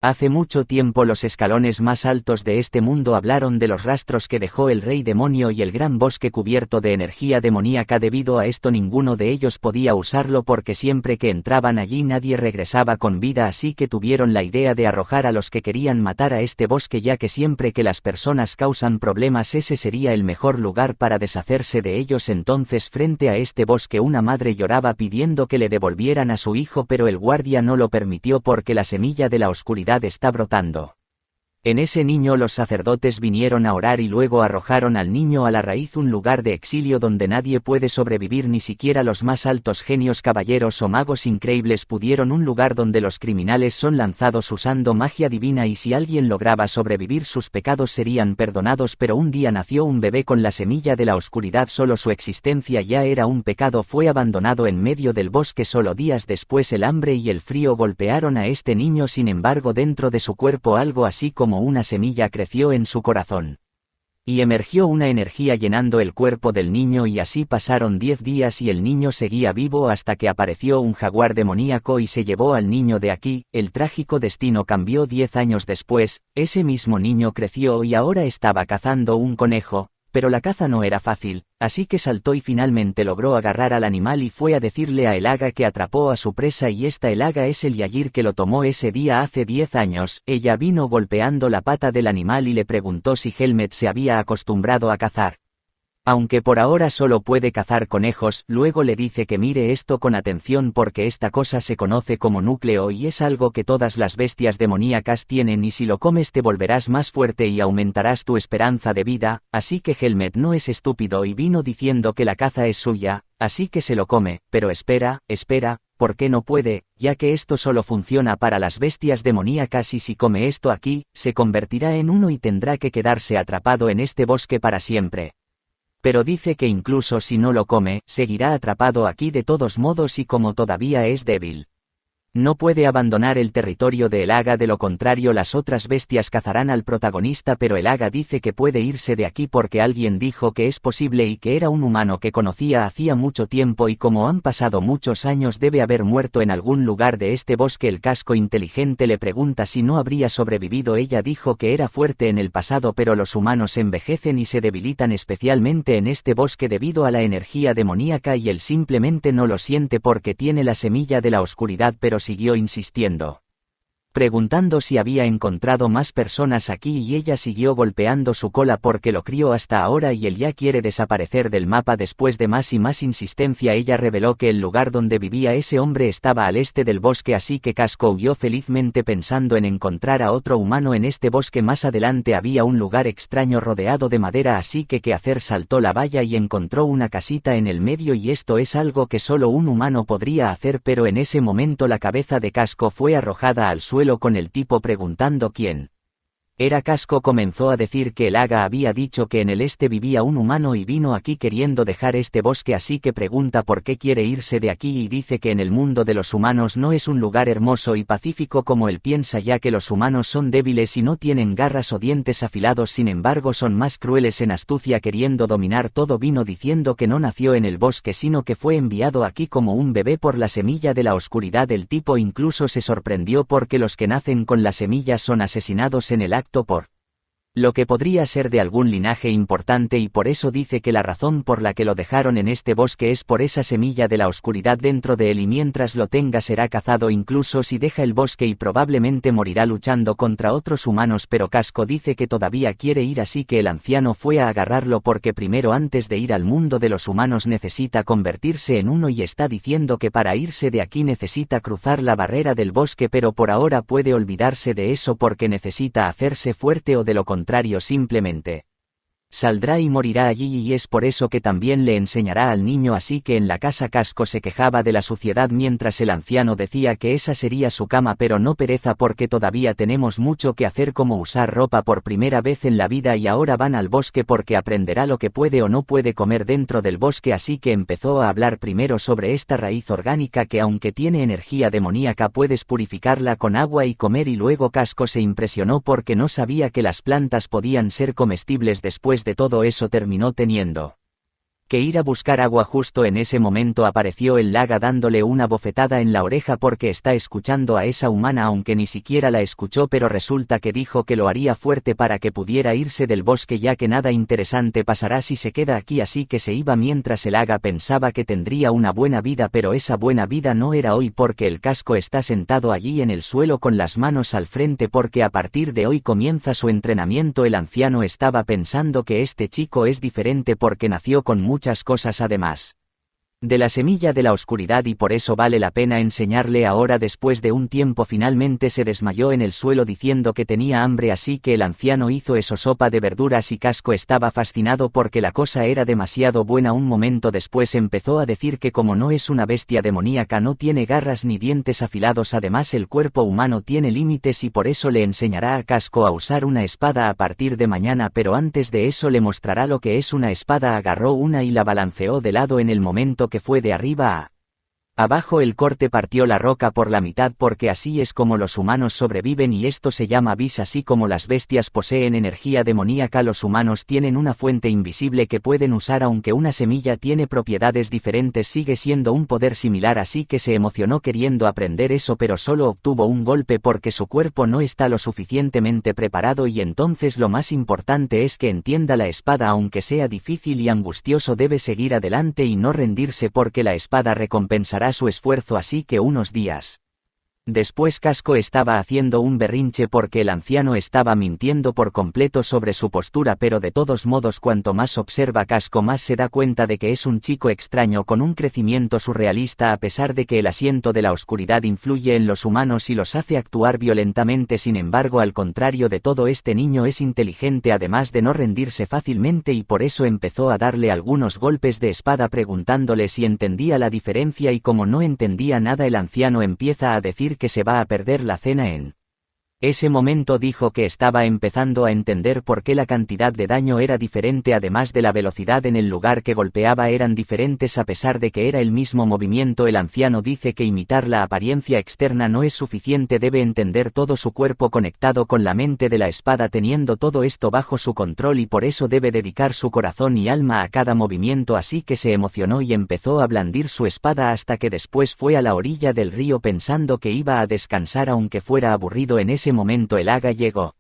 Hace mucho tiempo los escalones más altos de este mundo hablaron de los rastros que dejó el rey demonio y el gran bosque cubierto de energía demoníaca. Debido a esto ninguno de ellos podía usarlo porque siempre que entraban allí nadie regresaba con vida, así que tuvieron la idea de arrojar a los que querían matar a este bosque, ya que siempre que las personas causan problemas ese sería el mejor lugar para deshacerse de ellos. Entonces frente a este bosque una madre lloraba pidiendo que le devolvieran a su hijo, pero el guardia no lo permitió porque la semilla de la oscuridad está brotando. En ese niño los sacerdotes vinieron a orar y luego arrojaron al niño a la raíz, un lugar de exilio donde nadie puede sobrevivir, ni siquiera los más altos genios, caballeros o magos increíbles pudieron. Un lugar donde los criminales son lanzados usando magia divina y si alguien lograba sobrevivir sus pecados serían perdonados. Pero un día nació un bebé con la semilla de la oscuridad, solo su existencia ya era un pecado. Fue abandonado en medio del bosque. Solo días después el hambre y el frío golpearon a este niño, sin embargo dentro de su cuerpo algo así como una semilla creció en su corazón. Y emergió una energía llenando el cuerpo del niño, y así pasaron 10 días y el niño seguía vivo hasta que apareció un jaguar demoníaco y se llevó al niño de aquí. El trágico destino cambió 10 años después, ese mismo niño creció y ahora estaba cazando un conejo, pero la caza no era fácil, así que saltó y finalmente logró agarrar al animal y fue a decirle a Elaga que atrapó a su presa, y esta Elaga es el Yagir que lo tomó ese día hace 10 años. Ella vino golpeando la pata del animal y le preguntó si Helmet se había acostumbrado a cazar. Aunque por ahora solo puede cazar conejos, luego le dice que mire esto con atención porque esta cosa se conoce como núcleo y es algo que todas las bestias demoníacas tienen, y si lo comes te volverás más fuerte y aumentarás tu esperanza de vida. Así que Helmet no es estúpido y vino diciendo que la caza es suya, así que se lo come, pero espera, ¿por qué no puede? Ya que esto solo funciona para las bestias demoníacas y si come esto aquí, se convertirá en uno y tendrá que quedarse atrapado en este bosque para siempre. Pero dice que incluso si no lo come, seguirá atrapado aquí de todos modos y como todavía es débil, no puede abandonar el territorio de Elaga, de lo contrario las otras bestias cazarán al protagonista. Pero Elaga dice que puede irse de aquí porque alguien dijo que es posible y que era un humano que conocía hacía mucho tiempo y como han pasado muchos años debe haber muerto en algún lugar de este bosque. El casco inteligente le pregunta si no habría sobrevivido. Ella dijo que era fuerte en el pasado, pero los humanos envejecen y se debilitan especialmente en este bosque debido a la energía demoníaca y él simplemente no lo siente porque tiene la semilla de la oscuridad. Pero siguió insistiendo, preguntando si había encontrado más personas aquí y ella siguió golpeando su cola porque lo crió hasta ahora y él ya quiere desaparecer del mapa. Después de más y más insistencia ella reveló que el lugar donde vivía ese hombre estaba al este del bosque, así que Casco huyó felizmente pensando en encontrar a otro humano en este bosque. Más adelante había un lugar extraño rodeado de madera, así que qué hacer, saltó la valla y encontró una casita en el medio, y esto es algo que solo un humano podría hacer. Pero en ese momento la cabeza de Casco fue arrojada al suelo con el tipo preguntando quién era. Casco comenzó a decir que Elaga había dicho que en el este vivía un humano y vino aquí queriendo dejar este bosque, así que pregunta por qué quiere irse de aquí y dice que en el mundo de los humanos no es un lugar hermoso y pacífico como él piensa, ya que los humanos son débiles y no tienen garras o dientes afilados, sin embargo son más crueles en astucia queriendo dominar todo. Vino diciendo que no nació en el bosque sino que fue enviado aquí como un bebé por la semilla de la oscuridad. El tipo incluso se sorprendió porque los que nacen con la semilla son asesinados en el acto por lo que podría ser de algún linaje importante, y por eso dice que la razón por la que lo dejaron en este bosque es por esa semilla de la oscuridad dentro de él y mientras lo tenga será cazado incluso si deja el bosque y probablemente morirá luchando contra otros humanos. Pero Casco dice que todavía quiere ir, así que el anciano fue a agarrarlo porque primero antes de ir al mundo de los humanos necesita convertirse en uno y está diciendo que para irse de aquí necesita cruzar la barrera del bosque, pero por ahora puede olvidarse de eso porque necesita hacerse fuerte o de lo contrario simplemente saldrá y morirá allí, y es por eso que también le enseñará al niño. Así que en la casa Casco se quejaba de la suciedad mientras el anciano decía que esa sería su cama, pero no pereza porque todavía tenemos mucho que hacer, como usar ropa por primera vez en la vida, y ahora van al bosque porque aprenderá lo que puede o no puede comer dentro del bosque. Así que empezó a hablar primero sobre esta raíz orgánica que aunque tiene energía demoníaca puedes purificarla con agua y comer, y luego Casco se impresionó porque no sabía que las plantas podían ser comestibles. Después de todo eso terminó teniendo que ir a buscar agua. Justo en ese momento apareció el Laga dándole una bofetada en la oreja porque está escuchando a esa humana, aunque ni siquiera la escuchó, pero resulta que dijo que lo haría fuerte para que pudiera irse del bosque, ya que nada interesante pasará si se queda aquí, así que se iba mientras el Laga pensaba que tendría una buena vida, pero esa buena vida no era hoy porque el Casco está sentado allí en el suelo con las manos al frente porque a partir de hoy comienza su entrenamiento. El anciano estaba pensando que este chico es diferente porque nació con muchas cosas además de la semilla de la oscuridad y por eso vale la pena enseñarle ahora. Después de un tiempo finalmente se desmayó en el suelo diciendo que tenía hambre, así que el anciano hizo eso, sopa de verduras, y Casco estaba fascinado porque la cosa era demasiado buena. Un momento después empezó a decir que como no es una bestia demoníaca, no tiene garras ni dientes afilados, además el cuerpo humano tiene límites y por eso le enseñará a Casco a usar una espada a partir de mañana, pero antes de eso le mostrará lo que es una espada. Agarró una y la balanceó de lado. En el momento que fue de arriba a abajo el corte partió la roca por la mitad porque así es como los humanos sobreviven y esto se llama vis. Así como las bestias poseen energía demoníaca, los humanos tienen una fuente invisible que pueden usar. Aunque una semilla tiene propiedades diferentes, sigue siendo un poder similar, así que se emocionó queriendo aprender eso, pero solo obtuvo un golpe porque su cuerpo no está lo suficientemente preparado. Y entonces lo más importante es que entienda la espada, aunque sea difícil y angustioso, debe seguir adelante y no rendirse porque la espada recompensará su esfuerzo. Así que unos días después Casco estaba haciendo un berrinche porque el anciano estaba mintiendo por completo sobre su postura, pero de todos modos cuanto más observa Casco más se da cuenta de que es un chico extraño con un crecimiento surrealista, a pesar de que el asiento de la oscuridad influye en los humanos y los hace actuar violentamente. Sin embargo, al contrario de todo, este niño es inteligente además de no rendirse fácilmente y por eso empezó a darle algunos golpes de espada preguntándole si entendía la diferencia, y como no entendía nada el anciano empieza a decir que se va a perder la cena. En ese momento dijo que estaba empezando a entender por qué la cantidad de daño era diferente, además de la velocidad en el lugar que golpeaba eran diferentes a pesar de que era el mismo movimiento. El anciano dice que imitar la apariencia externa no es suficiente, debe entender todo su cuerpo conectado con la mente de la espada, teniendo todo esto bajo su control, y por eso debe dedicar su corazón y alma a cada movimiento. Así que se emocionó y empezó a blandir su espada hasta que después fue a la orilla del río pensando que iba a descansar aunque fuera aburrido. En ese momento el Laga llegó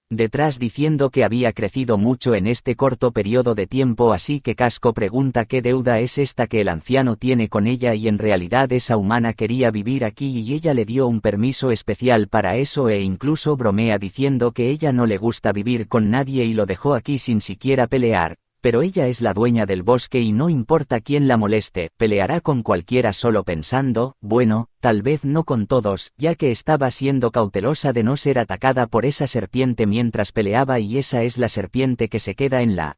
detrás diciendo que había crecido mucho en este corto periodo de tiempo, así que Casco pregunta qué deuda es esta que el anciano tiene con ella, y en realidad esa humana quería vivir aquí y ella le dio un permiso especial para eso, e incluso bromea diciendo que ella no le gusta vivir con nadie y lo dejó aquí sin siquiera pelear. Pero ella es la dueña del bosque y no importa quién la moleste, peleará con cualquiera, solo pensando, bueno, tal vez no con todos, ya que estaba siendo cautelosa de no ser atacada por esa serpiente mientras peleaba, y esa es la serpiente que se queda en la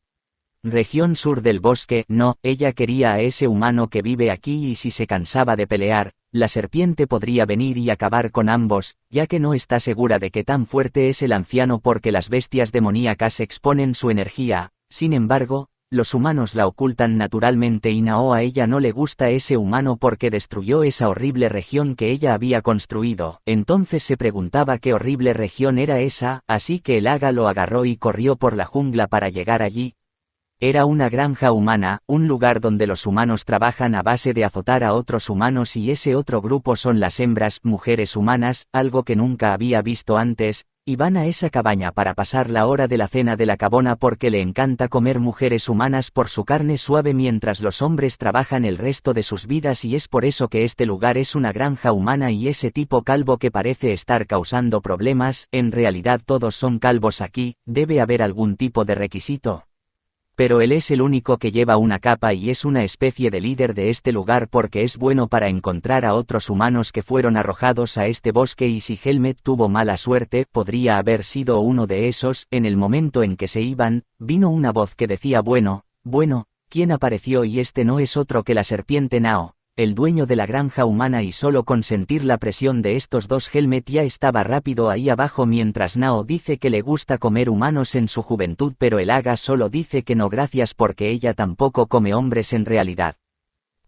región sur del bosque. No, ella quería a ese humano que vive aquí, y si se cansaba de pelear, la serpiente podría venir y acabar con ambos, ya que no está segura de qué tan fuerte es el anciano porque las bestias demoníacas exponen su energía. Sin embargo, los humanos la ocultan naturalmente y Nao a ella no le gusta ese humano porque destruyó esa horrible región que ella había construido. Entonces se preguntaba qué horrible región era esa, así que el Laga lo agarró y corrió por la jungla para llegar allí. Era una granja humana, un lugar donde los humanos trabajan a base de azotar a otros humanos, y ese otro grupo son las hembras, mujeres humanas, algo que nunca había visto antes. Y van a esa cabaña para pasar la hora de la cena de la cabona porque le encanta comer mujeres humanas por su carne suave mientras los hombres trabajan el resto de sus vidas, y es por eso que este lugar es una granja humana. Y ese tipo calvo que parece estar causando problemas, en realidad todos son calvos aquí, debe haber algún tipo de requisito. Pero él es el único que lleva una capa y es una especie de líder de este lugar porque es bueno para encontrar a otros humanos que fueron arrojados a este bosque, y si Helmet tuvo mala suerte, podría haber sido uno de esos. En el momento en que se iban, vino una voz que decía bueno, ¿quién apareció? Y este no es otro que la serpiente Nao, el dueño de la granja humana, y solo con sentir la presión de estos dos Helmet ya estaba rápido ahí abajo, mientras Nao dice que le gusta comer humanos en su juventud, pero el Laga solo dice que no gracias porque ella tampoco come hombres en realidad.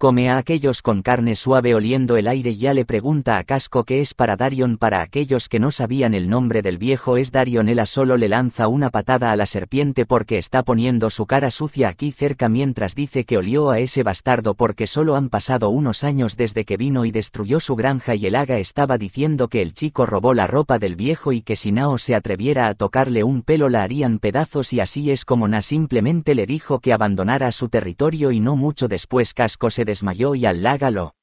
Come a aquellos con carne suave oliendo el aire. Ya le pregunta a Casco qué es para Darion. Para aquellos que no sabían el nombre del viejo es Darion. Ella solo le lanza una patada a la serpiente porque está poniendo su cara sucia aquí cerca mientras dice que olió a ese bastardo porque solo han pasado unos años desde que vino y destruyó su granja y el Aga estaba diciendo que el chico robó la ropa del viejo y que si Nao se atreviera a tocarle un pelo la harían pedazos y así es como Na simplemente le dijo que abandonara su territorio y no mucho después Casco se desmayó y al Aga lo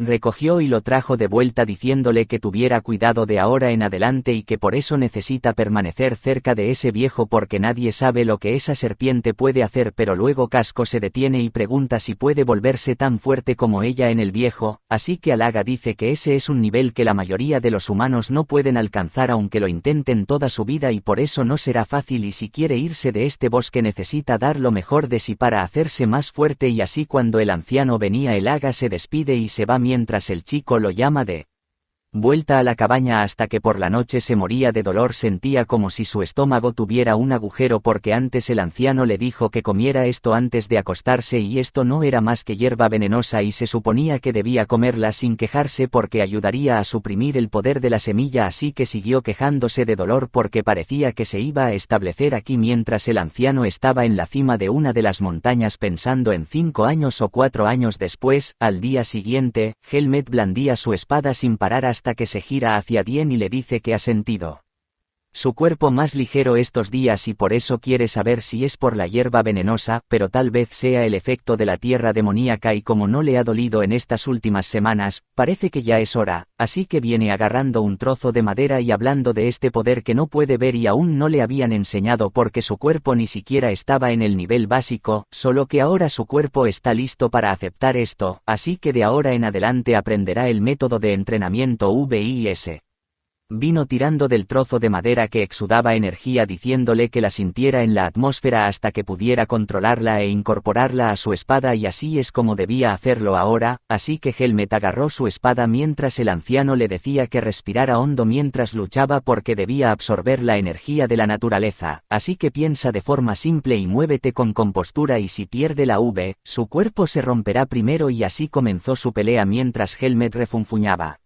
recogió y lo trajo de vuelta diciéndole que tuviera cuidado de ahora en adelante y que por eso necesita permanecer cerca de ese viejo porque nadie sabe lo que esa serpiente puede hacer. Pero luego Casco se detiene y pregunta si puede volverse tan fuerte como ella en el viejo, así que Alaga dice que ese es un nivel que la mayoría de los humanos no pueden alcanzar aunque lo intenten toda su vida y por eso no será fácil y si quiere irse de este bosque necesita dar lo mejor de sí para hacerse más fuerte y así cuando el anciano venía el Aga se despide y se va mientras el chico lo llama de vuelta a la cabaña hasta que por la noche se moría de dolor. Sentía como si su estómago tuviera un agujero porque antes el anciano le dijo que comiera esto antes de acostarse y esto no era más que hierba venenosa y se suponía que debía comerla sin quejarse porque ayudaría a suprimir el poder de la semilla, así que siguió quejándose de dolor porque parecía que se iba a establecer aquí mientras el anciano estaba en la cima de una de las montañas pensando en 5 años o 4 años después. Al día siguiente, Helmet blandía su espada sin parar hasta que se gira hacia Dien y le dice que ha sentido su cuerpo más ligero estos días y por eso quiere saber si es por la hierba venenosa, pero tal vez sea el efecto de la tierra demoníaca y como no le ha dolido en estas últimas semanas, parece que ya es hora, así que viene agarrando un trozo de madera y hablando de este poder que no puede ver y aún no le habían enseñado porque su cuerpo ni siquiera estaba en el nivel básico, solo que ahora su cuerpo está listo para aceptar esto, así que de ahora en adelante aprenderá el método de entrenamiento VIS. Vino tirando del trozo de madera que exudaba energía diciéndole que la sintiera en la atmósfera hasta que pudiera controlarla e incorporarla a su espada y así es como debía hacerlo ahora, así que Helmet agarró su espada mientras el anciano le decía que respirara hondo mientras luchaba porque debía absorber la energía de la naturaleza, así que piensa de forma simple y muévete con compostura y si pierde la V, su cuerpo se romperá primero y así comenzó su pelea mientras Helmet refunfuñaba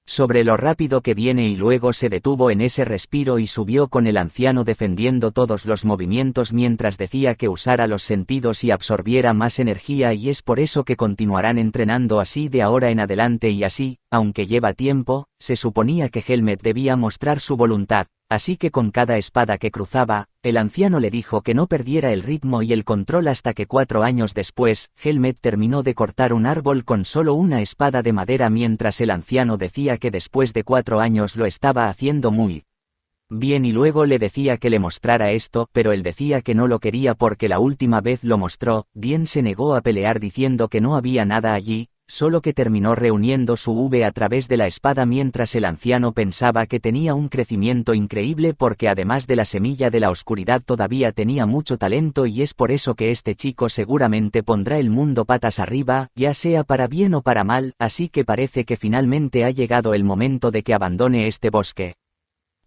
sobre lo rápido que viene y luego se detuvo en ese respiro y subió con el anciano defendiendo todos los movimientos mientras decía que usara los sentidos y absorbiera más energía y es por eso que continuarán entrenando así de ahora en adelante y así, aunque lleva tiempo, se suponía que Helmet debía mostrar su voluntad, así que con cada espada que cruzaba, el anciano le dijo que no perdiera el ritmo y el control hasta que 4 años después, Helmet terminó de cortar un árbol con solo una espada de madera mientras el anciano decía que después de 4 años lo estaba haciendo muy bien y luego le decía que le mostrara esto, pero él decía que no lo quería porque la última vez lo mostró. Dien se negó a pelear diciendo que no había nada allí, solo que terminó reuniendo su V a través de la espada mientras el anciano pensaba que tenía un crecimiento increíble porque además de la semilla de la oscuridad todavía tenía mucho talento y es por eso que este chico seguramente pondrá el mundo patas arriba, ya sea para bien o para mal, así que parece que finalmente ha llegado el momento de que abandone este bosque.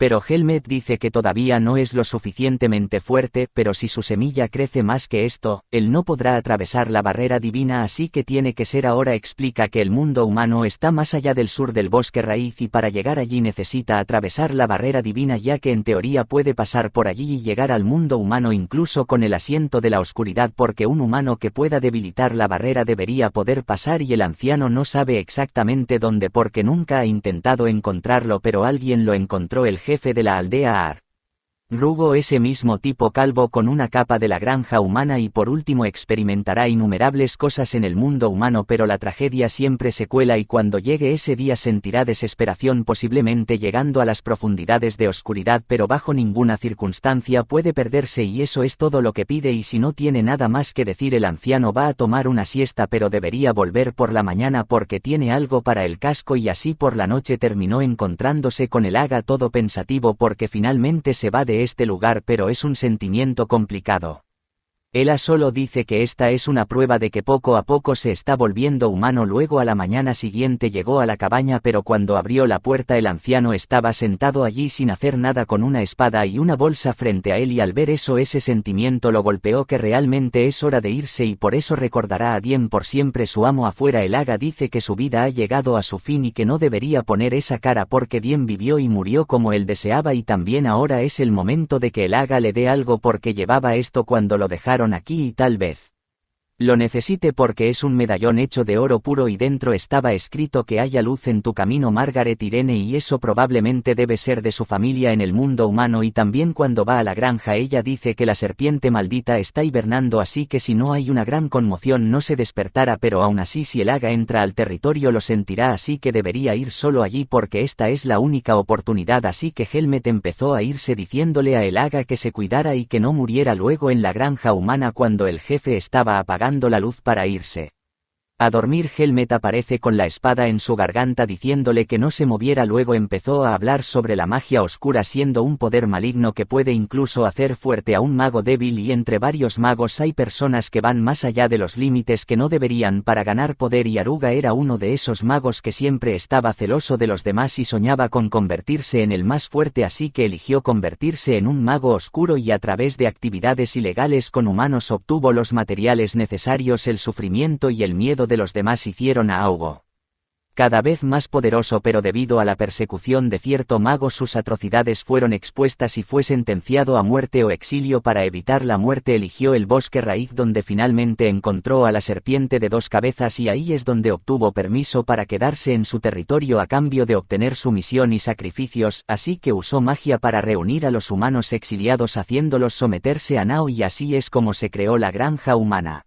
Pero Helmet dice que todavía no es lo suficientemente fuerte, pero si su semilla crece más que esto, él no podrá atravesar la barrera divina así que tiene que ser ahora. Explica que el mundo humano está más allá del sur del bosque raíz y para llegar allí necesita atravesar la barrera divina ya que en teoría puede pasar por allí y llegar al mundo humano incluso con el asiento de la oscuridad porque un humano que pueda debilitar la barrera debería poder pasar y el anciano no sabe exactamente dónde porque nunca ha intentado encontrarlo pero alguien lo encontró. El jefe de la aldea Ar Rugo ese mismo tipo calvo con una capa de la granja humana y por último experimentará innumerables cosas en el mundo humano pero la tragedia siempre se cuela y cuando llegue ese día sentirá desesperación posiblemente llegando a las profundidades de oscuridad pero bajo ninguna circunstancia puede perderse y eso es todo lo que pide y si no tiene nada más que decir el anciano va a tomar una siesta pero debería volver por la mañana porque tiene algo para el casco y así por la noche terminó encontrándose con el Aga todo pensativo porque finalmente se va de este lugar pero es un sentimiento complicado. Ella solo dice que esta es una prueba de que poco a poco se está volviendo humano. Luego a la mañana siguiente llegó a la cabaña, pero cuando abrió la puerta el anciano estaba sentado allí sin hacer nada con una espada y una bolsa frente a él, y al ver eso ese sentimiento lo golpeó que realmente es hora de irse y por eso recordará a Dien por siempre. Su amo afuera, el Aga, dice que su vida ha llegado a su fin y que no debería poner esa cara porque Dien vivió y murió como él deseaba, y también ahora es el momento de que el Aga le dé algo porque llevaba esto cuando lo dejaron aquí y tal vez lo necesite porque es un medallón hecho de oro puro y dentro estaba escrito que haya luz en tu camino, Margaret Irene, y eso probablemente debe ser de su familia en el mundo humano. Y también cuando va a la granja ella dice que la serpiente maldita está hibernando, así que si no hay una gran conmoción no se despertará, pero aún así si el Aga entra al territorio lo sentirá, así que debería ir solo allí porque esta es la única oportunidad. Así que Helmet empezó a irse diciéndole a el Aga que se cuidara y que no muriera. Luego en la granja humana cuando el jefe estaba apagando la luz para irse a dormir, Helmet aparece con la espada en su garganta diciéndole que no se moviera. Luego empezó a hablar sobre la magia oscura siendo un poder maligno que puede incluso hacer fuerte a un mago débil, y entre varios magos hay personas que van más allá de los límites que no deberían para ganar poder, y Aruga era uno de esos magos que siempre estaba celoso de los demás y soñaba con convertirse en el más fuerte, así que eligió convertirse en un mago oscuro y a través de actividades ilegales con humanos obtuvo los materiales necesarios. El sufrimiento y el miedo de los demás hicieron a Augo cada vez más poderoso, pero debido a la persecución de cierto mago sus atrocidades fueron expuestas y fue sentenciado a muerte o exilio. Para evitar la muerte eligió el bosque raíz donde finalmente encontró a la serpiente de 2 cabezas y ahí es donde obtuvo permiso para quedarse en su territorio a cambio de obtener sumisión y sacrificios, así que usó magia para reunir a los humanos exiliados haciéndolos someterse a Nao, y así es como se creó la granja humana.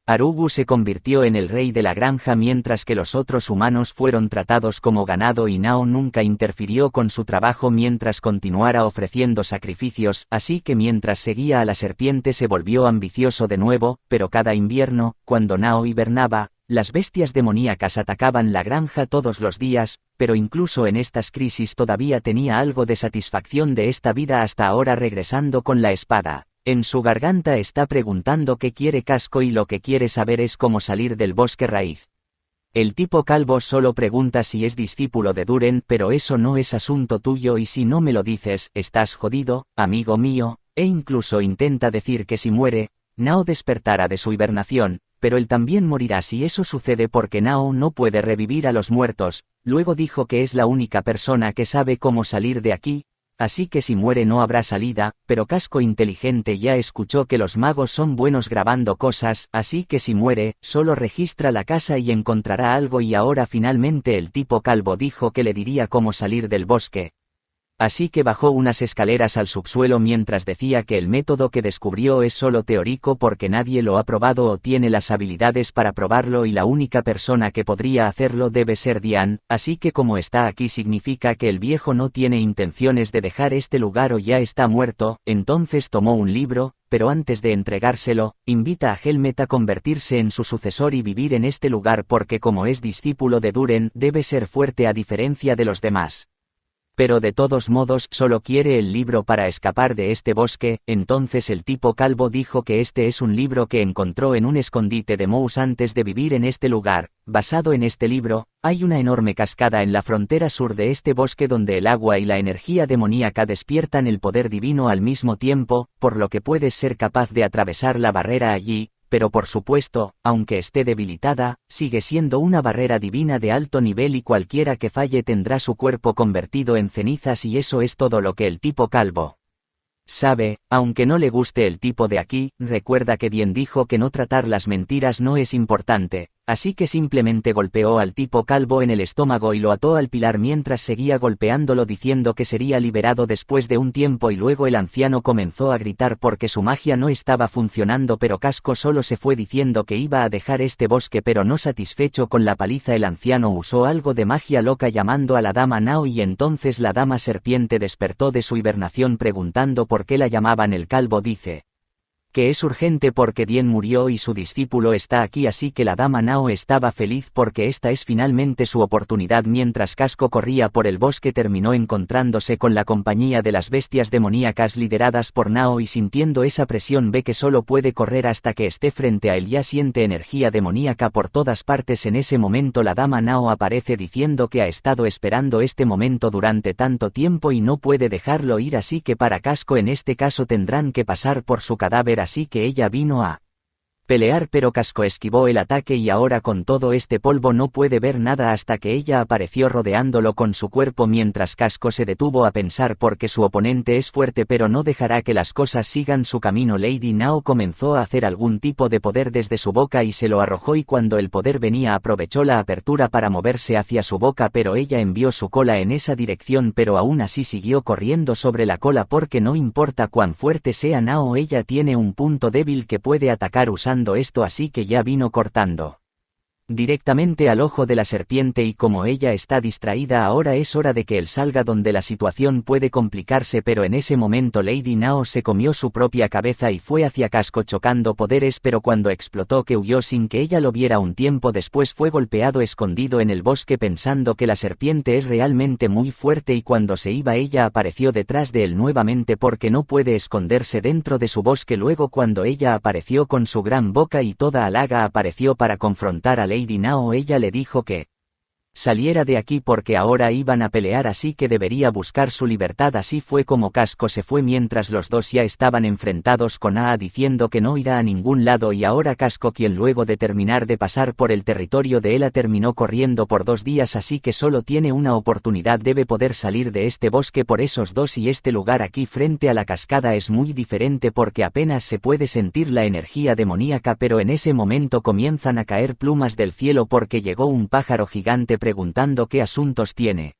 Arugu se convirtió en el rey de la granja mientras que los otros humanos fueron tratados como ganado, y Nao nunca interfirió con su trabajo mientras continuara ofreciendo sacrificios, así que mientras seguía a la serpiente se volvió ambicioso de nuevo, pero cada invierno, cuando Nao hibernaba, las bestias demoníacas atacaban la granja todos los días, pero incluso en estas crisis todavía tenía algo de satisfacción de esta vida hasta ahora regresando con la espada en su garganta está preguntando qué quiere Casco y lo que quiere saber es cómo salir del bosque raíz. El tipo calvo solo pregunta si es discípulo de Duren, pero eso no es asunto tuyo y si no me lo dices, estás jodido, amigo mío, e incluso intenta decir que si muere, Nao despertará de su hibernación, pero él también morirá si eso sucede porque Nao no puede revivir a los muertos. Luego dijo que es la única persona que sabe cómo salir de aquí, así que si muere no habrá salida, pero Casco inteligente ya escuchó que los magos son buenos grabando cosas, así que si muere, solo registra la casa y encontrará algo. Y ahora finalmente el tipo calvo dijo que le diría cómo salir del bosque. Así que bajó unas escaleras al subsuelo mientras decía que el método que descubrió es solo teórico porque nadie lo ha probado o tiene las habilidades para probarlo y la única persona que podría hacerlo debe ser Dian, así que como está aquí significa que el viejo no tiene intenciones de dejar este lugar o ya está muerto. Entonces tomó un libro, pero antes de entregárselo, invita a Helmet a convertirse en su sucesor y vivir en este lugar porque como es discípulo de Duren debe ser fuerte a diferencia de los demás. Pero de todos modos solo quiere el libro para escapar de este bosque. Entonces el tipo calvo dijo que este es un libro que encontró en un escondite de Mouse antes de vivir en este lugar. Basado en este libro, hay una enorme cascada en la frontera sur de este bosque donde el agua y la energía demoníaca despiertan el poder divino al mismo tiempo, por lo que puedes ser capaz de atravesar la barrera allí. Pero por supuesto, aunque esté debilitada, sigue siendo una barrera divina de alto nivel y cualquiera que falle tendrá su cuerpo convertido en cenizas y eso es todo lo que el tipo calvo sabe. Aunque no le guste el tipo de aquí, recuerda que Dien dijo que no tratar las mentiras no es importante, así que simplemente golpeó al tipo calvo en el estómago y lo ató al pilar mientras seguía golpeándolo diciendo que sería liberado después de un tiempo y luego el anciano comenzó a gritar porque su magia no estaba funcionando pero Casco solo se fue diciendo que iba a dejar este bosque pero no satisfecho con la paliza el anciano usó algo de magia loca llamando a la dama Nao y entonces la dama serpiente despertó de su hibernación preguntando por qué la llamaban el calvo. Dice Que es urgente porque Dien murió y su discípulo está aquí, así que la dama Nao estaba feliz porque esta es finalmente su oportunidad. Mientras Casco corría por el bosque terminó encontrándose con la compañía de las bestias demoníacas lideradas por Nao y sintiendo esa presión ve que solo puede correr hasta que esté frente a él. Ya siente energía demoníaca por todas partes. En ese momento la dama Nao aparece diciendo que ha estado esperando este momento durante tanto tiempo y no puede dejarlo ir, así que para Casco en este caso tendrán que pasar por su cadáver. Así que ella vino a pelear, pero Casco esquivó el ataque y ahora con todo este polvo no puede ver nada hasta que ella apareció rodeándolo con su cuerpo. Mientras Casco se detuvo a pensar porque su oponente es fuerte pero no dejará que las cosas sigan su camino. Lady Nao comenzó a hacer algún tipo de poder desde su boca y se lo arrojó, y cuando el poder venía aprovechó la apertura para moverse hacia su boca, pero ella envió su cola en esa dirección, pero aún así siguió corriendo sobre la cola porque no importa cuán fuerte sea Nao, ella tiene un punto débil que puede atacar usando esto, así que ya vino cortando directamente al ojo de la serpiente, y como ella está distraída ahora es hora de que él salga donde la situación puede complicarse, pero en ese momento Lady Nao se comió su propia cabeza y fue hacia Casco chocando poderes, pero cuando explotó que huyó sin que ella lo viera. Un tiempo después fue golpeado escondido en el bosque pensando que la serpiente es realmente muy fuerte, y cuando se iba ella apareció detrás de él nuevamente porque no puede esconderse dentro de su bosque. Luego cuando ella apareció con su gran boca y toda halaga apareció para confrontar a Lady Nao, ella le dijo que saliera de aquí porque ahora iban a pelear, así que debería buscar su libertad. Así fue como Casco se fue mientras los dos ya estaban enfrentados con Aa diciendo que no irá a ningún lado, y ahora Casco, quien luego de terminar de pasar por el territorio de Ela terminó corriendo por 2 días, así que solo tiene una oportunidad, debe poder salir de este bosque por esos dos, y este lugar aquí frente a la cascada es muy diferente porque apenas se puede sentir la energía demoníaca, pero en ese momento comienzan a caer plumas del cielo porque llegó un pájaro gigante preguntando qué asuntos tiene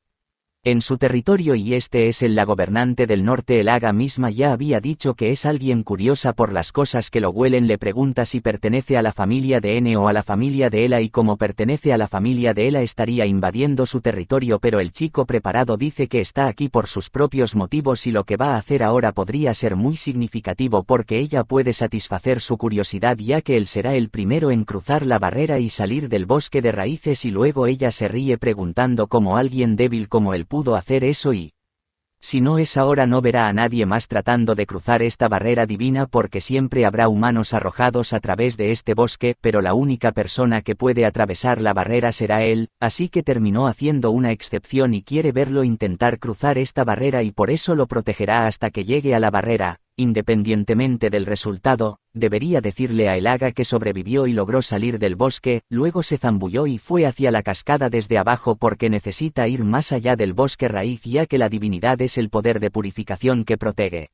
en su territorio, y este es la gobernante del norte. El Aga misma ya había dicho que es alguien curiosa por las cosas que lo huelen. Le pregunta si pertenece a la familia de N o a la familia de Ela, y como pertenece a la familia de Ela estaría invadiendo su territorio, pero el chico preparado dice que está aquí por sus propios motivos y lo que va a hacer ahora podría ser muy significativo porque ella puede satisfacer su curiosidad, ya que él será el primero en cruzar la barrera y salir del bosque de raíces. Y luego ella se ríe preguntando cómo alguien débil como él pudo hacer eso, y si no es ahora no verá a nadie más tratando de cruzar esta barrera divina porque siempre habrá humanos arrojados a través de este bosque, pero la única persona que puede atravesar la barrera será él, así que terminó haciendo una excepción y quiere verlo intentar cruzar esta barrera y por eso lo protegerá hasta que llegue a la barrera. Independientemente del resultado, debería decirle a Elaga que sobrevivió y logró salir del bosque. Luego se zambulló y fue hacia la cascada desde abajo porque necesita ir más allá del bosque raíz, ya que la divinidad es el poder de purificación que protege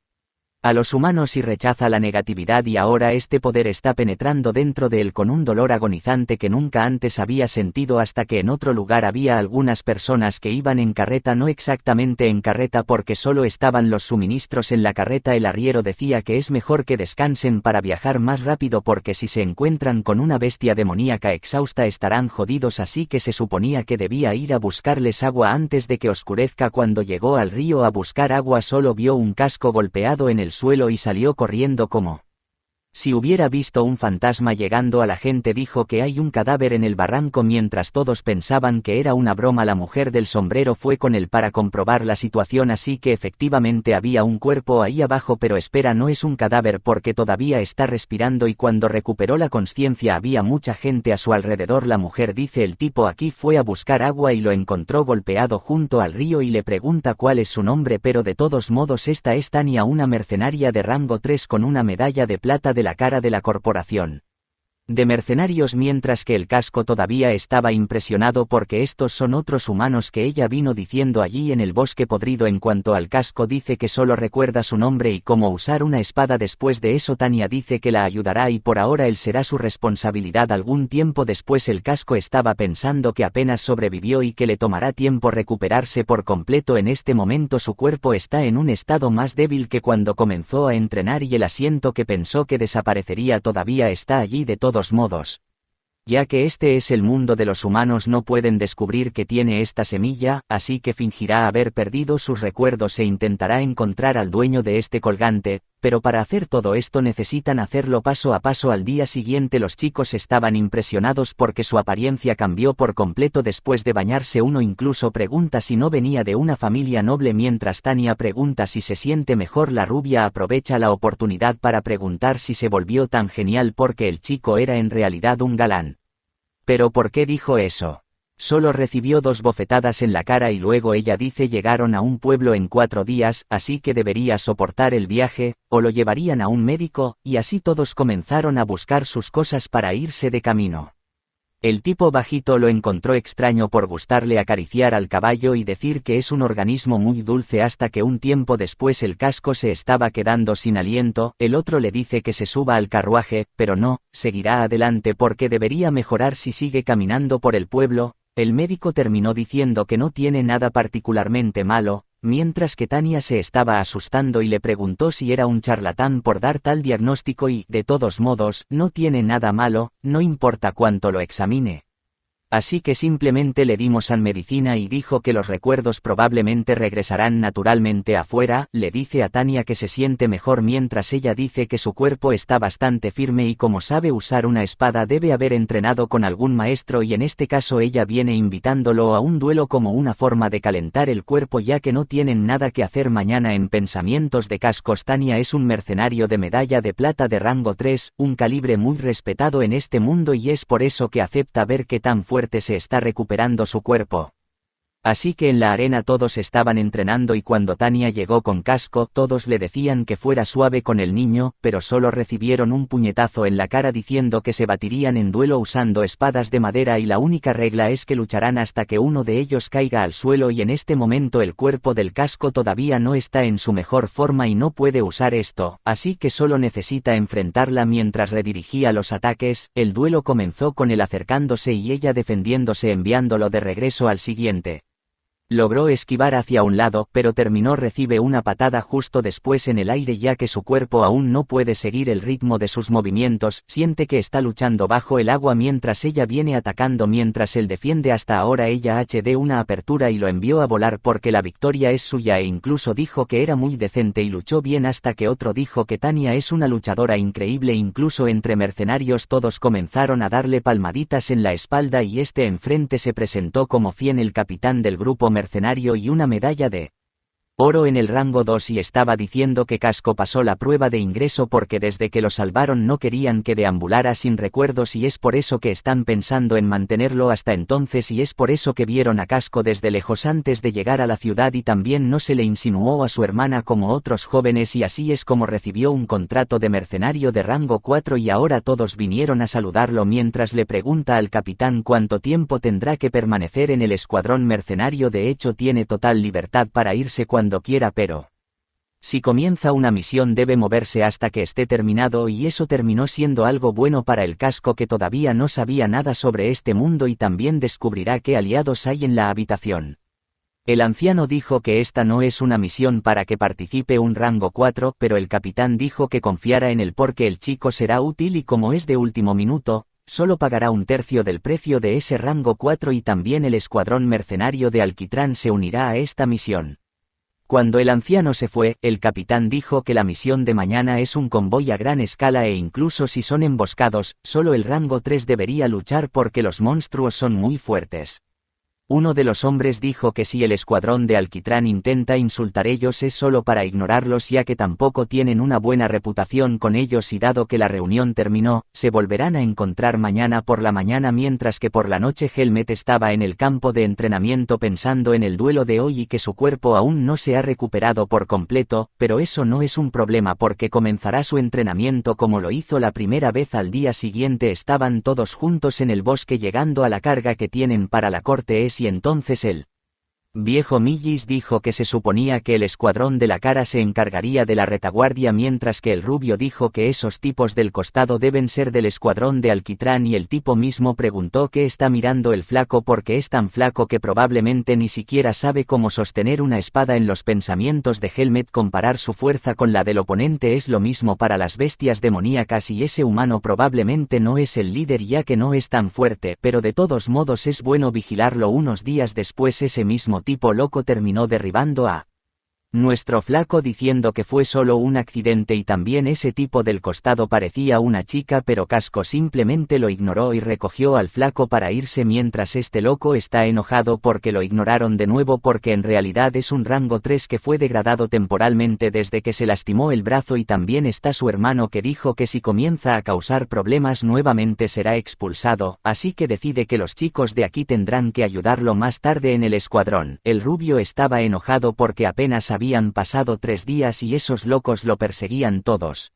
a los humanos y rechaza la negatividad, y ahora este poder está penetrando dentro de él con un dolor agonizante que nunca antes había sentido, hasta que en otro lugar había algunas personas que iban en carreta, no exactamente en carreta porque solo estaban los suministros en la carreta. El arriero decía que es mejor que descansen para viajar más rápido porque si se encuentran con una bestia demoníaca exhausta estarán jodidos, así que se suponía que debía ir a buscarles agua antes de que oscurezca. Cuando llegó al río a buscar agua solo vio un casco golpeado en el suelo y salió corriendo como si hubiera visto un fantasma. Llegando a la gente dijo que hay un cadáver en el barranco. Mientras todos pensaban que era una broma, la mujer del sombrero fue con él para comprobar la situación, así que efectivamente había un cuerpo ahí abajo, pero espera, no es un cadáver porque todavía está respirando, y cuando recuperó la conciencia había mucha gente a su alrededor. La mujer dice el tipo aquí fue a buscar agua y lo encontró golpeado junto al río y le pregunta cuál es su nombre, pero de todos modos esta es Tania, una mercenaria de rango 3 con una medalla de plata de la cara de la corporación de mercenarios, mientras que el casco todavía estaba impresionado porque estos son otros humanos que ella vino diciendo allí en el bosque podrido. En cuanto al casco dice que solo recuerda su nombre y cómo usar una espada. Después de eso Tania dice que la ayudará y por ahora él será su responsabilidad. Algún tiempo después el casco estaba pensando que apenas sobrevivió y que le tomará tiempo recuperarse por completo. En este momento su cuerpo está en un estado más débil que cuando comenzó a entrenar y el asiento que pensó que desaparecería todavía está allí. De todos modos, ya que este es el mundo de los humanos, no pueden descubrir que tiene esta semilla, así que fingirá haber perdido sus recuerdos e intentará encontrar al dueño de este colgante, Pero para hacer todo esto necesitan hacerlo paso a paso. Al día siguiente los chicos estaban impresionados porque su apariencia cambió por completo después de bañarse. Uno incluso pregunta si no venía de una familia noble, mientras Tania pregunta si se siente mejor. La rubia aprovecha la oportunidad para preguntar si se volvió tan genial porque el chico era en realidad un galán. ¿Pero por qué dijo eso? Solo recibió 2 bofetadas en la cara y luego ella dice llegaron a un pueblo en 4 días, así que debería soportar el viaje, o lo llevarían a un médico, y así todos comenzaron a buscar sus cosas para irse de camino. El tipo bajito lo encontró extraño por gustarle acariciar al caballo y decir que es un organismo muy dulce, hasta que un tiempo después el casco se estaba quedando sin aliento. El otro le dice que se suba al carruaje, pero no, seguirá adelante porque debería mejorar si sigue caminando por el pueblo. El médico terminó diciendo que no tiene nada particularmente malo, mientras que Tania se estaba asustando y le preguntó si era un charlatán por dar tal diagnóstico y, de todos modos, no tiene nada malo, no importa cuánto lo examine. Así que simplemente le dimos San medicina y dijo que los recuerdos probablemente regresarán naturalmente afuera. Le dice a Tania que se siente mejor mientras ella dice que su cuerpo está bastante firme y como sabe usar una espada debe haber entrenado con algún maestro, y en este caso ella viene invitándolo a un duelo como una forma de calentar el cuerpo ya que no tienen nada que hacer mañana. En pensamientos de cascos, Tania es un mercenario de medalla de plata de rango 3, un calibre muy respetado en este mundo, y es por eso que acepta ver que tan fuerte se está recuperando su cuerpo. Así que en la arena todos estaban entrenando y cuando Tania llegó con casco todos le decían que fuera suave con el niño, pero solo recibieron un puñetazo en la cara diciendo que se batirían en duelo usando espadas de madera y la única regla es que lucharán hasta que uno de ellos caiga al suelo, y en este momento el cuerpo del casco todavía no está en su mejor forma y no puede usar esto, así que solo necesita enfrentarla. Mientras redirigía los ataques, el duelo comenzó con él acercándose y ella defendiéndose enviándolo de regreso al siguiente. Logró esquivar hacia un lado, pero recibe una patada justo después en el aire ya que su cuerpo aún no puede seguir el ritmo de sus movimientos. Siente que está luchando bajo el agua mientras ella viene atacando mientras él defiende. Hasta ahora ella HD una apertura y lo envió a volar porque la victoria es suya, e incluso dijo que era muy decente y luchó bien, hasta que otro dijo que Tania es una luchadora increíble. Incluso entre mercenarios todos comenzaron a darle palmaditas en la espalda y este enfrente se presentó como Fien, el capitán del grupo mercenario, y una medalla de oro en el rango 2, y estaba diciendo que Casco pasó la prueba de ingreso porque desde que lo salvaron no querían que deambulara sin recuerdos, y es por eso que están pensando en mantenerlo hasta entonces, y es por eso que vieron a Casco desde lejos antes de llegar a la ciudad, y también no se le insinuó a su hermana como otros jóvenes, y así es como recibió un contrato de mercenario de rango 4 y ahora todos vinieron a saludarlo mientras le pregunta al capitán cuánto tiempo tendrá que permanecer en el escuadrón mercenario. De hecho tiene total libertad para irse cuando quiera, pero si comienza una misión debe moverse hasta que esté terminado, y eso terminó siendo algo bueno para el Casco, que todavía no sabía nada sobre este mundo y también descubrirá qué aliados hay en la habitación. El anciano dijo que esta no es una misión para que participe un rango 4, pero el capitán dijo que confiara en él porque el chico será útil y como es de último minuto, solo pagará un tercio del precio de ese rango 4 y también el escuadrón mercenario de Alquitrán se unirá a esta misión. Cuando el anciano se fue, el capitán dijo que la misión de mañana es un convoy a gran escala e incluso si son emboscados, solo el rango 3 debería luchar porque los monstruos son muy fuertes. Uno de los hombres dijo que si el escuadrón de Alquitrán intenta insultar ellos es solo para ignorarlos ya que tampoco tienen una buena reputación con ellos, y dado que la reunión terminó, se volverán a encontrar mañana por la mañana. Mientras que por la noche Helmet estaba en el campo de entrenamiento pensando en el duelo de hoy y que su cuerpo aún no se ha recuperado por completo, pero eso no es un problema porque comenzará su entrenamiento como lo hizo la primera vez. Al día siguiente estaban todos juntos en el bosque llegando a la carga que tienen para la corte y entonces el viejo Millis dijo que se suponía que el escuadrón de la cara se encargaría de la retaguardia, mientras que el rubio dijo que esos tipos del costado deben ser del escuadrón de Alquitrán, y el tipo mismo preguntó qué está mirando el flaco porque es tan flaco que probablemente ni siquiera sabe cómo sostener una espada. En los pensamientos de Helmet, comparar su fuerza con la del oponente es lo mismo para las bestias demoníacas y ese humano probablemente no es el líder ya que no es tan fuerte, pero de todos modos es bueno vigilarlo. Unos días después ese mismo tipo loco terminó derribando a Nuestro flaco diciendo que fue solo un accidente y también ese tipo del costado parecía una chica, pero Casco simplemente lo ignoró y recogió al flaco para irse mientras este loco está enojado porque lo ignoraron de nuevo porque en realidad es un rango 3 que fue degradado temporalmente desde que se lastimó el brazo y también está su hermano que dijo que si comienza a causar problemas nuevamente será expulsado, así que decide que los chicos de aquí tendrán que ayudarlo más tarde en el escuadrón. El rubio estaba enojado porque apenas habían pasado 3 días y esos locos lo perseguían todos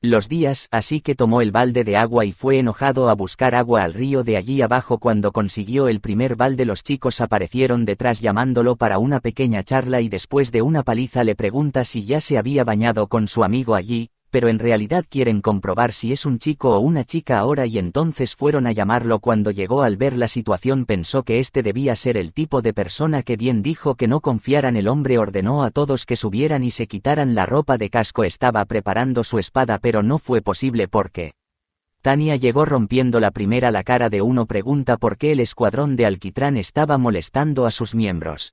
los días, así que tomó el balde de agua y fue enojado a buscar agua al río de allí abajo. Cuando consiguió el primer balde los chicos aparecieron detrás llamándolo para una pequeña charla y después de una paliza le pregunta si ya se había bañado con su amigo allí, pero en realidad quieren comprobar si es un chico o una chica ahora y entonces fueron a llamarlo. Cuando llegó al ver la situación pensó que este debía ser el tipo de persona que bien dijo que no confiaran. El hombre ordenó a todos que subieran y se quitaran la ropa de Casco. Estaba preparando su espada pero no fue posible porque Tania llegó rompiendo la cara de uno. Pregunta por qué el escuadrón de alquitrán estaba molestando a sus miembros.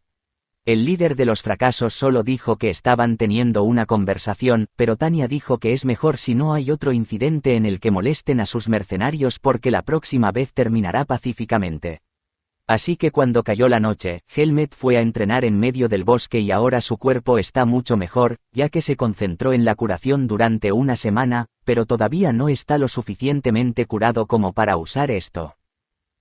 El líder de los fracasos solo dijo que estaban teniendo una conversación, pero Tania dijo que es mejor si no hay otro incidente en el que molesten a sus mercenarios porque la próxima vez terminará pacíficamente. Así que cuando cayó la noche, Helmet fue a entrenar en medio del bosque y ahora su cuerpo está mucho mejor, ya que se concentró en la curación durante una semana, pero todavía no está lo suficientemente curado como para usar esto.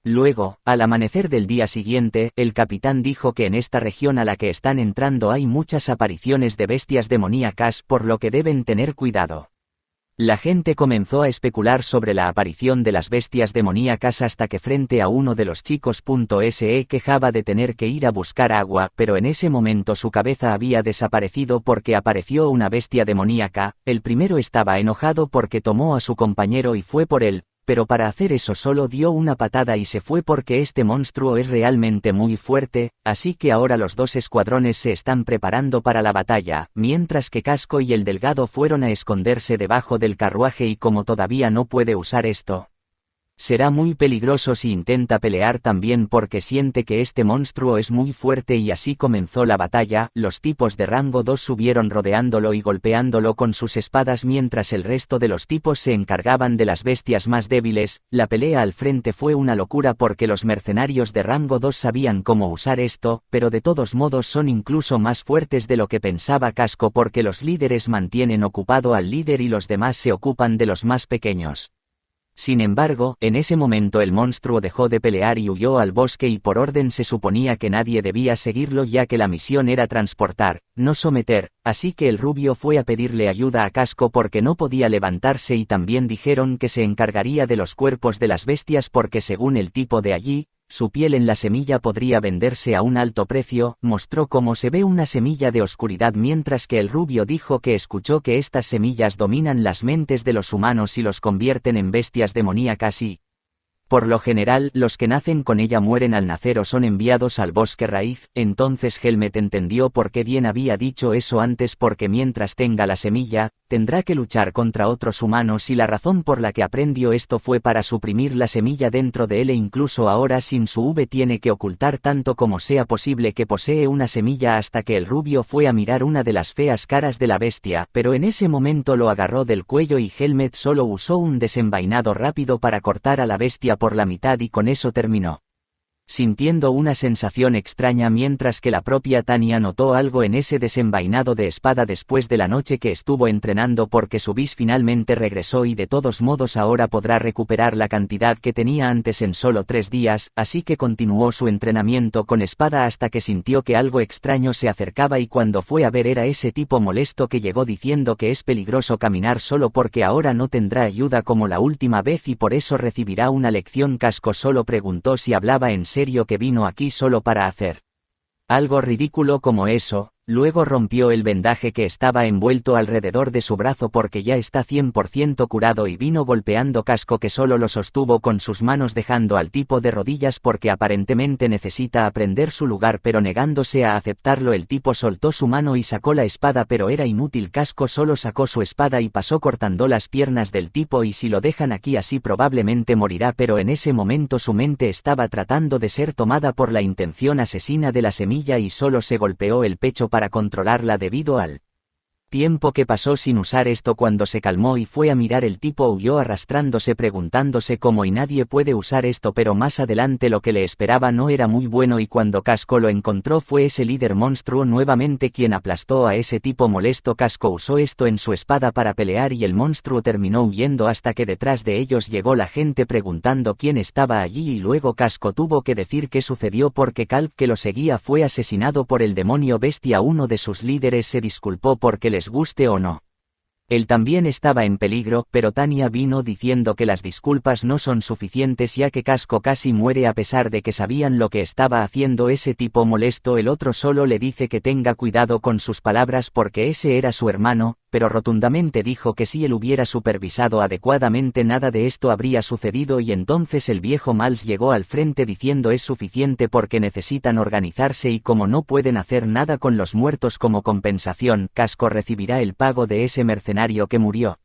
Luego, al amanecer del día siguiente, el capitán dijo que en esta región a la que están entrando hay muchas apariciones de bestias demoníacas, por lo que deben tener cuidado. La gente comenzó a especular sobre la aparición de las bestias demoníacas hasta que frente a uno de los chicos se quejaba de tener que ir a buscar agua, pero en ese momento su cabeza había desaparecido porque apareció una bestia demoníaca. El primero estaba enojado porque tomó a su compañero y fue por él, pero para hacer eso solo dio una patada y se fue porque este monstruo es realmente muy fuerte, así que ahora los dos escuadrones se están preparando para la batalla, mientras que Casco y el Delgado fueron a esconderse debajo del carruaje y como todavía no puede usar esto, será muy peligroso si intenta pelear también porque siente que este monstruo es muy fuerte y así comenzó la batalla. Los tipos de rango 2 subieron rodeándolo y golpeándolo con sus espadas mientras el resto de los tipos se encargaban de las bestias más débiles. La pelea al frente fue una locura porque los mercenarios de rango 2 sabían cómo usar esto, pero de todos modos son incluso más fuertes de lo que pensaba Casco porque los líderes mantienen ocupado al líder y los demás se ocupan de los más pequeños. Sin embargo, en ese momento el monstruo dejó de pelear y huyó al bosque y por orden se suponía que nadie debía seguirlo ya que la misión era transportar, no someter, así que el rubio fue a pedirle ayuda a Casco porque no podía levantarse y también dijeron que se encargaría de los cuerpos de las bestias porque según el tipo de allí, su piel en la semilla podría venderse a un alto precio. Mostró cómo se ve una semilla de oscuridad mientras que el rubio dijo que escuchó que estas semillas dominan las mentes de los humanos y los convierten en bestias demoníacas y, por lo general, los que nacen con ella mueren al nacer o son enviados al bosque raíz. Entonces Helmet entendió por qué Dien había dicho eso antes porque mientras tenga la semilla, tendrá que luchar contra otros humanos y la razón por la que aprendió esto fue para suprimir la semilla dentro de él e incluso ahora sin su V tiene que ocultar tanto como sea posible que posee una semilla hasta que el rubio fue a mirar una de las feas caras de la bestia, pero en ese momento lo agarró del cuello y Helmet solo usó un desenvainado rápido para cortar a la bestia por la mitad y con eso terminó. Sintiendo una sensación extraña mientras que la propia Tania notó algo en ese desenvainado de espada después de la noche que estuvo entrenando porque su bis finalmente regresó y de todos modos ahora podrá recuperar la cantidad que tenía antes en solo 3 días, así que continuó su entrenamiento con espada hasta que sintió que algo extraño se acercaba y cuando fue a ver era ese tipo molesto que llegó diciendo que es peligroso caminar solo porque ahora no tendrá ayuda como la última vez y por eso recibirá una lección. Casco solo preguntó si hablaba en serio que vino aquí solo para hacer algo ridículo como eso. Luego rompió el vendaje que estaba envuelto alrededor de su brazo porque ya está 100% curado y vino golpeando Casco que solo lo sostuvo con sus manos dejando al tipo de rodillas porque aparentemente necesita aprender su lugar pero negándose a aceptarlo el tipo soltó su mano y sacó la espada pero era inútil. Casco solo sacó su espada y pasó cortando las piernas del tipo y si lo dejan aquí así probablemente morirá pero en ese momento su mente estaba tratando de ser tomada por la intención asesina de la semilla y solo se golpeó el pecho para controlarla debido al tiempo que pasó sin usar esto. Cuando se calmó y fue a mirar, el tipo huyó arrastrándose preguntándose cómo y nadie puede usar esto, pero más adelante lo que le esperaba no era muy bueno y cuando Casco lo encontró fue ese líder monstruo nuevamente quien aplastó a ese tipo molesto. Casco usó esto en su espada para pelear y el monstruo terminó huyendo hasta que detrás de ellos llegó la gente preguntando quién estaba allí y luego Casco tuvo que decir qué sucedió porque Calp, que lo seguía, fue asesinado por el demonio bestia. Uno de sus líderes se disculpó porque les guste o no. Él también estaba en peligro, pero Tanya vino diciendo que las disculpas no son suficientes ya que Casco casi muere a pesar de que sabían lo que estaba haciendo ese tipo molesto. El otro solo le dice que tenga cuidado con sus palabras porque ese era su hermano, pero rotundamente dijo que si él hubiera supervisado adecuadamente nada de esto habría sucedido y entonces el viejo Miles llegó al frente diciendo es suficiente porque necesitan organizarse y como no pueden hacer nada con los muertos como compensación, Casco recibirá el pago de ese mercenario que murió.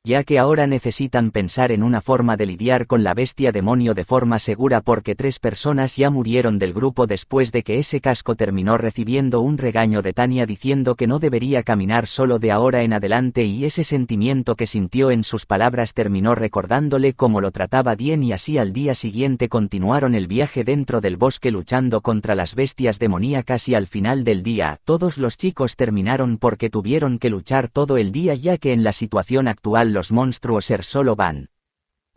Ya que ahora necesitan pensar en una forma de lidiar con la bestia demonio de forma segura porque 3 personas ya murieron del grupo después de que ese Casco terminó recibiendo un regaño de Tanya diciendo que no debería caminar solo de ahora en adelante y ese sentimiento que sintió en sus palabras terminó recordándole cómo lo trataba Dien y así al día siguiente continuaron el viaje dentro del bosque luchando contra las bestias demoníacas y al final del día todos los chicos terminaron porque tuvieron que luchar todo el día ya que en la situación actual los monstruos solo van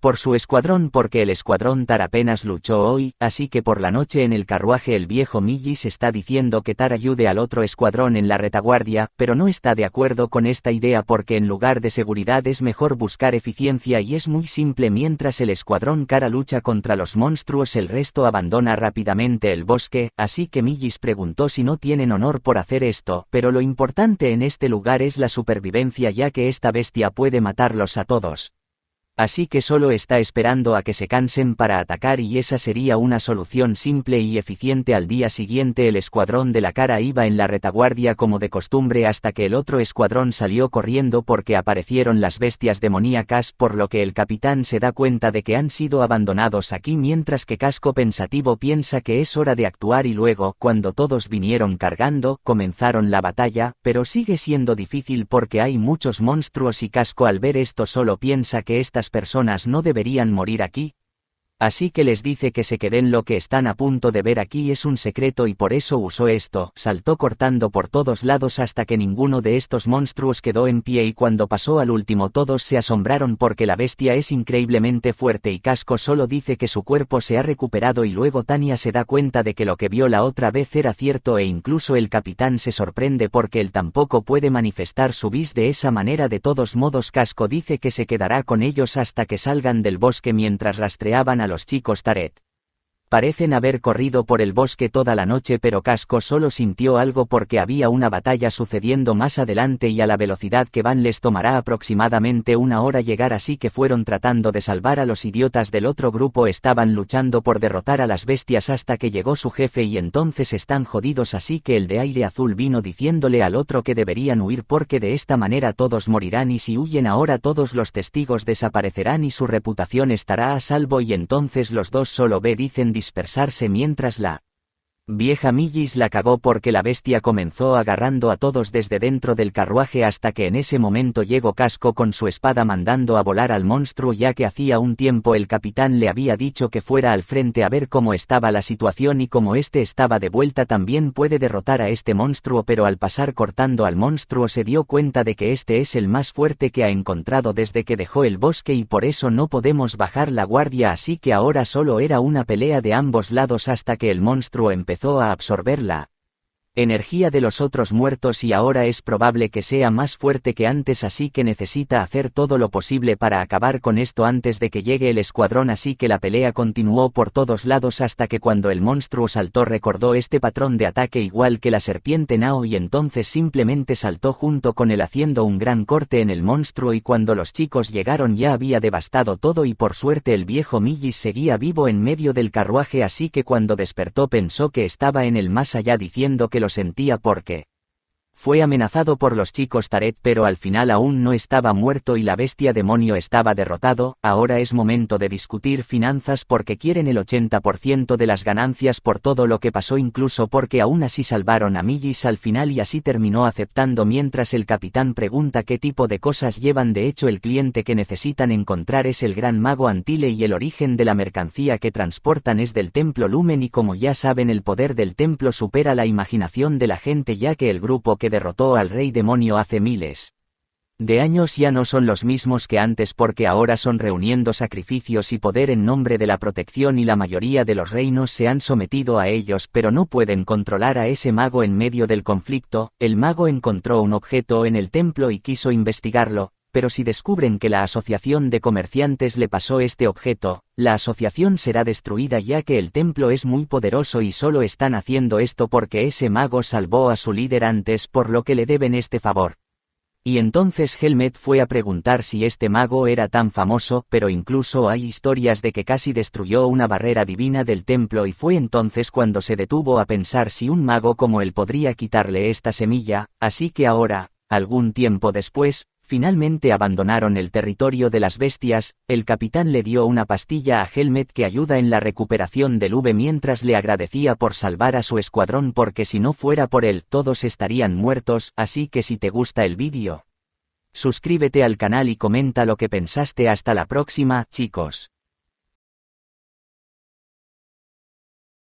por su escuadrón porque el escuadrón Tar apenas luchó hoy, así que por la noche en el carruaje el viejo Millis está diciendo que Tar ayude al otro escuadrón en la retaguardia, pero no está de acuerdo con esta idea porque en lugar de seguridad es mejor buscar eficiencia y es muy simple. Mientras el escuadrón Kara lucha contra los monstruos el resto abandona rápidamente el bosque, así que Millis preguntó si no tienen honor por hacer esto, pero lo importante en este lugar es la supervivencia ya que esta bestia puede matarlos a todos. Así que solo está esperando a que se cansen para atacar y esa sería una solución simple y eficiente. Al día siguiente el escuadrón de la Kara iba en la retaguardia como de costumbre hasta que el otro escuadrón salió corriendo porque aparecieron las bestias demoníacas, por lo que el capitán se da cuenta de que han sido abandonados aquí mientras que Casco pensativo piensa que es hora de actuar y luego, cuando todos vinieron cargando, comenzaron la batalla, pero sigue siendo difícil porque hay muchos monstruos y Casco al ver esto solo piensa que estas personas no deberían morir aquí. Así que les dice que se queden. Lo que están a punto de ver aquí es un secreto y por eso usó esto, saltó cortando por todos lados hasta que ninguno de estos monstruos quedó en pie y cuando pasó al último todos se asombraron porque la bestia es increíblemente fuerte y Casco solo dice que su cuerpo se ha recuperado y luego Tanya se da cuenta de que lo que vio la otra vez era cierto e incluso el capitán se sorprende porque él tampoco puede manifestar su vis de esa manera. De todos modos Casco dice que se quedará con ellos hasta que salgan del bosque mientras rastreaban a los chicos Taret. Parecen haber corrido por el bosque toda la noche pero Casco solo sintió algo porque había una batalla sucediendo más adelante y a la velocidad que van les tomará aproximadamente una hora llegar, así que fueron tratando de salvar a los idiotas del otro grupo. Estaban luchando por derrotar a las bestias hasta que llegó su jefe y entonces están jodidos, así que el de aire azul vino diciéndole al otro que deberían huir porque de esta manera todos morirán y si huyen ahora todos los testigos desaparecerán y su reputación estará a salvo y entonces los dos solo dicen dispersarse mientras la vieja Millis la cagó porque la bestia comenzó agarrando a todos desde dentro del carruaje hasta que en ese momento llegó Casco con su espada mandando a volar al monstruo ya que hacía un tiempo el capitán le había dicho que fuera al frente a ver cómo estaba la situación y como este estaba de vuelta también puede derrotar a este monstruo, pero al pasar cortando al monstruo se dio cuenta de que este es el más fuerte que ha encontrado desde que dejó el bosque y por eso no podemos bajar la guardia, así que ahora solo era una pelea de ambos lados hasta que el monstruo empezó a absorber la energía de los otros muertos y ahora es probable que sea más fuerte que antes, así que necesita hacer todo lo posible para acabar con esto antes de que llegue el escuadrón, así que la pelea continuó por todos lados hasta que cuando el monstruo saltó recordó este patrón de ataque igual que la serpiente Nao y entonces simplemente saltó junto con él haciendo un gran corte en el monstruo y cuando los chicos llegaron ya había devastado todo y por suerte el viejo Millis seguía vivo en medio del carruaje, así que cuando despertó pensó que estaba en el más allá diciendo que lo sentía porque Fue amenazado por los chicos Taret, pero al final aún no estaba muerto y la bestia demonio estaba derrotado. Ahora es momento de discutir finanzas porque quieren el 80% de las ganancias por todo lo que pasó, incluso porque aún así salvaron a Millis al final y así terminó aceptando mientras el capitán pregunta qué tipo de cosas llevan. De hecho, el cliente que necesitan encontrar es el gran mago Antile y el origen de la mercancía que transportan es del templo Lumen y como ya saben el poder del templo supera la imaginación de la gente, ya que el grupo que derrotó al rey demonio hace miles de años ya no son los mismos que antes porque ahora son reuniendo sacrificios y poder en nombre de la protección y la mayoría de los reinos se han sometido a ellos, pero no pueden controlar a ese mago en medio del conflicto. El mago encontró un objeto en el templo y quiso investigarlo, pero si descubren que la asociación de comerciantes le pasó este objeto, la asociación será destruida ya que el templo es muy poderoso y solo están haciendo esto porque ese mago salvó a su líder antes, por lo que le deben este favor. Y entonces Helmet fue a preguntar si este mago era tan famoso, pero incluso hay historias de que casi destruyó una barrera divina del templo y fue entonces cuando se detuvo a pensar si un mago como él podría quitarle esta semilla, así que ahora, algún tiempo después, finalmente abandonaron el territorio de las bestias. El capitán le dio una pastilla a Helmet que ayuda en la recuperación del V mientras le agradecía por salvar a su escuadrón porque si no fuera por él todos estarían muertos, así que si te gusta el vídeo, suscríbete al canal y comenta lo que pensaste. Hasta la próxima, chicos.